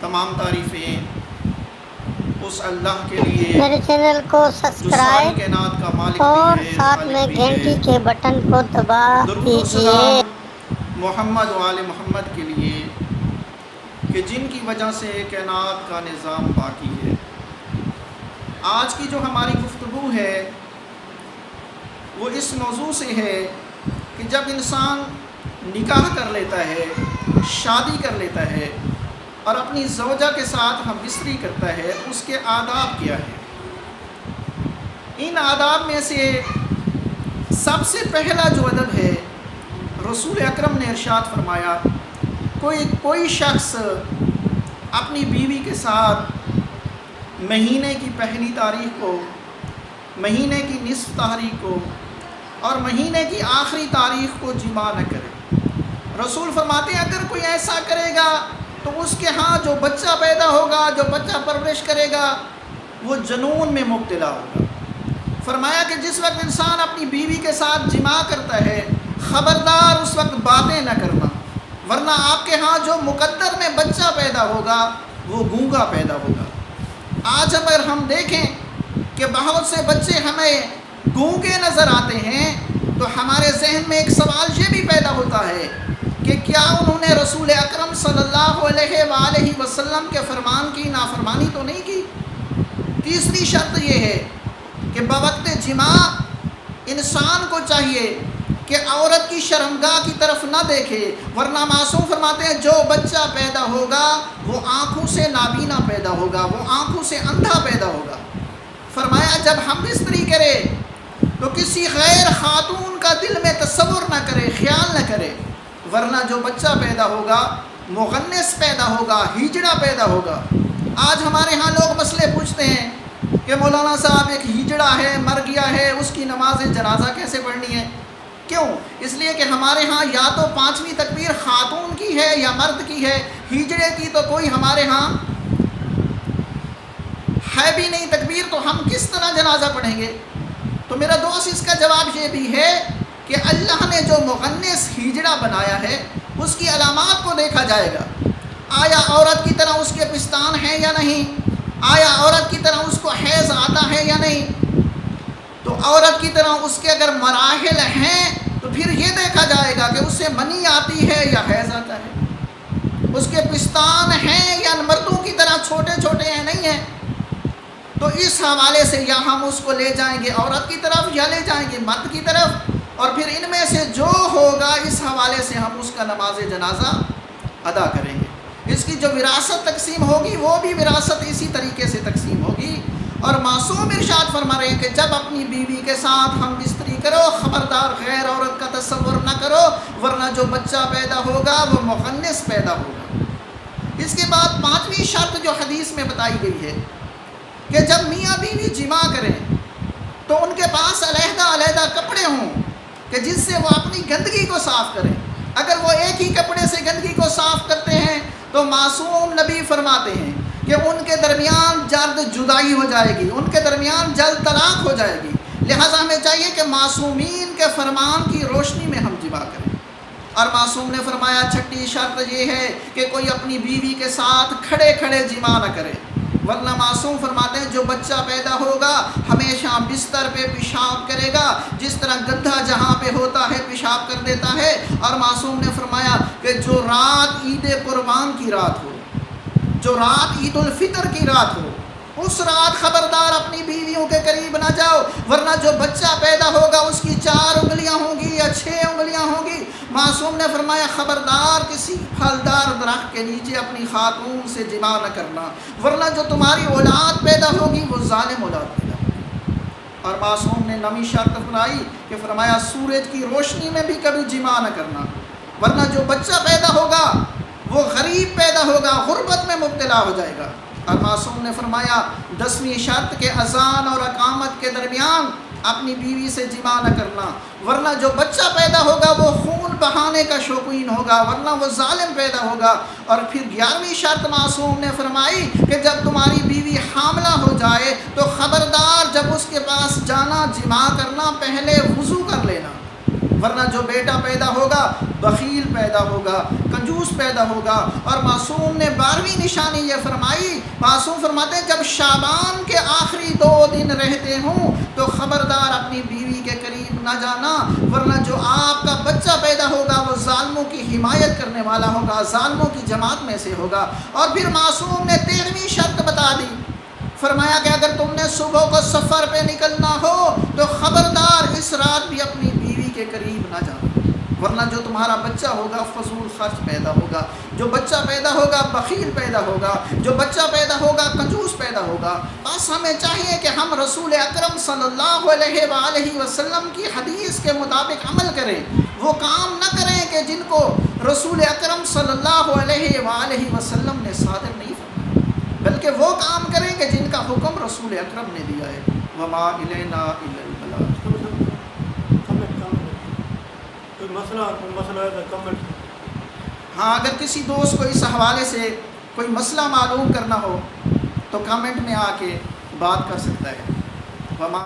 تمام تعریفیں اس اللہ کے لیے میرے چینل کو جو ساری سبسکرائب کائنات کا مالک اور بھی ہے، ساتھ خالق میں بھی گھنٹی ہے۔ کے بٹن کو دبا درود و دیجئے۔ سلام محمد و آل محمد کے لیے کہ جن کی وجہ سے کائنات کا نظام باقی ہے۔ آج کی جو ہماری گفتگو ہے وہ اس موضوع سے ہے کہ جب انسان نکاح کر لیتا ہے، شادی کر لیتا ہے اور اپنی زوجہ کے ساتھ ہم بستری کرتا ہے، اس کے آداب کیا ہے۔ ان آداب میں سے سب سے پہلا جو ادب ہے، رسول اکرم نے ارشاد فرمایا، کوئی شخص اپنی بیوی کے ساتھ مہینے کی پہلی تاریخ کو، مہینے کی نصف تاریخ کو اور مہینے کی آخری تاریخ کو جماع نہ کرے۔ رسول فرماتے ہیں اگر کوئی ایسا کرے گا تو اس کے ہاں جو بچہ پیدا ہوگا، جو بچہ پرورش کرے گا، وہ جنون میں مبتلا ہوگا۔ فرمایا کہ جس وقت انسان اپنی بیوی کے ساتھ جماع کرتا ہے، خبردار اس وقت باتیں نہ کرنا، ورنہ آپ کے ہاں جو مقدر میں بچہ پیدا ہوگا وہ گونگا پیدا ہوگا۔ آج اگر ہم دیکھیں کہ بہت سے بچے ہمیں گونگے نظر آتے ہیں تو ہمارے ذہن میں ایک سوال یہ بھی پیدا ہوتا ہے کہ کیا انہوں نے رسول اکرم صلی اللہ علیہ وآلہ وسلم کے فرمان کی نافرمانی تو نہیں کی۔ تیسری شرط یہ ہے کہ بوقت جماع انسان کو چاہیے کہ عورت کی شرمگاہ کی طرف نہ دیکھے، ورنہ معصوم فرماتے ہیں جو بچہ پیدا ہوگا وہ آنکھوں سے نابینا پیدا ہوگا، وہ آنکھوں سے اندھا پیدا ہوگا۔ فرمایا جب ہم بستری کرے تو کسی غیر خاتون کا دل میں تصور نہ کرے، خیال نہ کرے، ورنہ جو بچہ پیدا ہوگا مغنس پیدا ہوگا، ہیجڑا پیدا ہوگا۔ آج ہمارے ہاں لوگ مسئلے پوچھتے ہیں کہ مولانا صاحب ایک ہیجڑا ہے، مر گیا ہے، اس کی نماز جنازہ کیسے پڑھنی ہے؟ کیوں؟ اس لیے کہ ہمارے ہاں یا تو 5ویں تکبیر خاتون کی ہے یا مرد کی ہے، ہیجڑے کی تو کوئی ہمارے ہاں ہے بھی نہیں تکبیر، تو ہم کس طرح جنازہ پڑھیں گے؟ تو میرا دوست اس کا جواب یہ بھی ہے کہ اللہ نے جو مغنس ہیجڑا بنایا ہے اس کی علامات کو دیکھا جائے گا۔ آیا عورت کی طرح اس کے پستان ہیں یا نہیں؟ آیا عورت کی طرح اس کو حیض آتا ہے یا نہیں؟ تو عورت کی طرح اس کے اگر مراحل ہیں تو پھر یہ دیکھا جائے گا کہ اس سے منی آتی ہے یا حیض آتا ہے، اس کے پستان ہیں یا مردوں کی طرح چھوٹے چھوٹے ہیں، نہیں ہیں۔ تو اس حوالے سے یا ہم اس کو لے جائیں گے عورت کی طرف یا لے جائیں گے مرد کی طرف، اور پھر ان میں سے جو ہوگا اس حوالے سے ہم اس کا نماز جنازہ ادا کریں گے۔ اس کی جو وراثت تقسیم ہوگی وہ بھی وراثت اسی طریقے سے تقسیم ہوگی۔ اور معصوم ارشاد فرما رہے ہیں کہ جب اپنی بیوی کے ساتھ ہم بستری کرو، خبردار غیر عورت کا تصور نہ کرو، ورنہ جو بچہ پیدا ہوگا وہ مغنس پیدا ہوگا۔ اس کے بعد 5ویں شرط جو حدیث میں بتائی گئی ہے کہ جب میاں بیوی جماع کریں تو ان کے پاس علیحدہ علیحدہ کپڑے ہوں کہ جس سے وہ اپنی گندگی کو صاف کریں۔ اگر وہ ایک ہی کپڑے سے گندگی کو صاف کرتے ہیں تو معصوم نبی فرماتے ہیں کہ ان کے درمیان جلد جدائی ہو جائے گی، ان کے درمیان جلد طلاق ہو جائے گی۔ لہٰذا ہمیں چاہیے کہ معصومین کے فرمان کی روشنی میں ہم جماع کریں۔ اور معصوم نے فرمایا 6ٹھی شرط یہ ہے کہ کوئی اپنی بیوی کے ساتھ کھڑے کھڑے جماع نہ کرے، ورنہ معصوم فرماتے ہیں جو بچہ پیدا ہوگا ہمیشہ بستر پہ پیشاب کرے گا، جس طرح گدھا جہاں پہ ہوتا ہے پیشاب کر دیتا ہے۔ اور معصوم نے فرمایا کہ جو رات عید قربان کی رات ہو، جو رات عید الفطر کی رات ہو، اس رات خبردار اپنی بیویوں کے قریب نہ جاؤ، ورنہ جو بچہ پیدا ہوگا اس کی 4 انگلیاں ہوں گی یا 6 انگلیاں ہوں گی۔ معصوم نے فرمایا خبردار کسی پھلدار درخت کے نیچے اپنی خاتون سے جماع نہ کرنا، ورنہ جو تمہاری اولاد پیدا ہوگی وہ ظالم اولاد پیدا ہوگی۔ اور معصوم نے 9ویں شرط بنائی کہ فرمایا سورج کی روشنی میں بھی کبھی جماع نہ کرنا، ورنہ جو بچہ پیدا ہوگا وہ غریب پیدا ہوگا، غربت میں مبتلا ہو جائے گا۔ اور معصوم نے فرمایا 10ویں شرط کے اذان اور اقامت کے درمیان اپنی بیوی سے جماع نہ کرنا، ورنہ جو بچہ پیدا ہوگا وہ خون بہانے کا شوقین ہوگا، ورنہ وہ ظالم پیدا ہوگا۔ اور پھر 11ویں شرط معصوم نے فرمائی کہ جب تمہاری بیوی حاملہ ہو جائے تو خبردار جب اس کے پاس جانا جماع کرنا پہلے وضو کر لینا، ورنہ جو بیٹا پیدا ہوگا بخیل پیدا ہوگا، کنجوس پیدا ہوگا۔ اور معصوم نے 12ویں نشانی یہ فرمائی، معصوم فرماتے ہیں جب شعبان کے آخری 2 دن رہتے ہوں تو خبردار اپنی بیوی کے قریب نہ جانا، ورنہ جو آپ کا بچہ پیدا ہوگا وہ ظالموں کی حمایت کرنے والا ہوگا، ظالموں کی جماعت میں سے ہوگا۔ اور پھر معصوم نے 13ویں شرط بتا دی، فرمایا کہ اگر تم نے صبح کو سفر پہ نکلنا ہو تو خبردار اس رات بھی اپنی بیوی کے قریب نہ جانا، ورنہ جو تمہارا بچہ ہوگا فضول خرچ پیدا ہوگا، جو بچہ پیدا ہوگا بخیل پیدا ہوگا، جو بچہ پیدا ہوگا کنجوس پیدا ہوگا۔ بس ہمیں چاہیے کہ ہم رسول اکرم صلی اللہ علیہ وآلہ وسلم کی حدیث کے مطابق عمل کریں، وہ کام نہ کریں کہ جن کو رسول اکرم صلی اللہ علیہ وآلہ وسلم نے صادر نہیں فرمایا، بلکہ وہ کام کریں کہ جن کا حکم رسول اکرم نے دیا ہے۔ وما الینا الا البلاغ۔ مسئلہ ہے کمنٹ۔ ہاں، اگر کسی دوست کو اس حوالے سے کوئی مسئلہ معلوم کرنا ہو تو کامنٹ میں آ کے بات کر سکتا ہے۔ وما